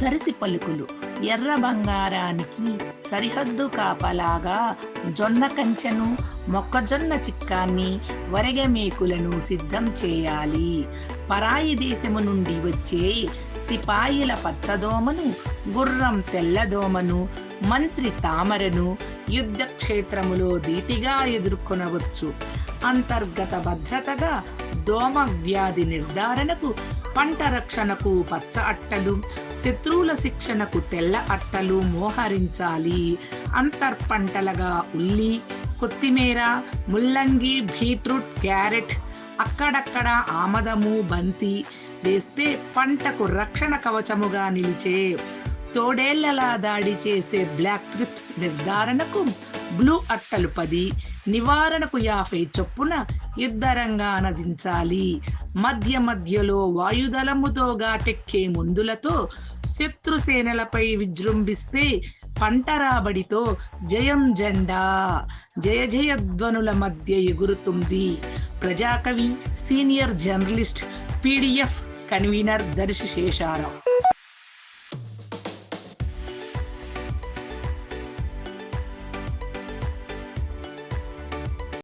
దరిసి పలుకులు ఎర్ర బంగారానికి సరిహద్దు కాపలాగా జొన్న కంచెను, మొక్కజొన్న చిక్కాన్ని, వరెగ మేకులను సిద్ధం చేయాలి. పరాయి దేశము నుండి వచ్చే సిపాయిల పచ్చదోమను, గుర్రం తెల్లదోమను, మంత్రి తామరను యుద్ధ క్షేత్రములో ధీటిగా ఎదుర్కొనవచ్చు. అంతర్గత భద్రతగా దోమ వ్యాధి నిర్ధారణకు, పంట రక్షణకు పచ్చ అట్టలు, శత్రువుల శిక్షణకు తెల్ల అట్టలు మోహరించాలి. అంతర్పంటలుగా ఉల్లి, కొత్తిమీర, ముల్లంగి, బీట్రూట్, క్యారెట్, అక్కడక్కడ ఆమదము, బంతి వేస్తే పంటకు రక్షణ కవచముగా నిలిచే. తోడేళ్లలా దాడి చేసే బ్లాక్ థ్రిప్స్ నిర్ధారణకు బ్లూ అట్టలు 10, నివారణకు 50 చొప్పున యుద్ధరంగాన దించాలి. మధ్య మధ్యలో వాయుదళముతో ఘాటెక్కే మందులతో శత్రుసేనలపై విజృంభిస్తే పంట రాబడితో జయం జెండా జయ జయధ్వనుల మధ్య ఎగురుతుంది. ప్రజాకవి, senior journalist, PDF convener Darsi Sesha Rao.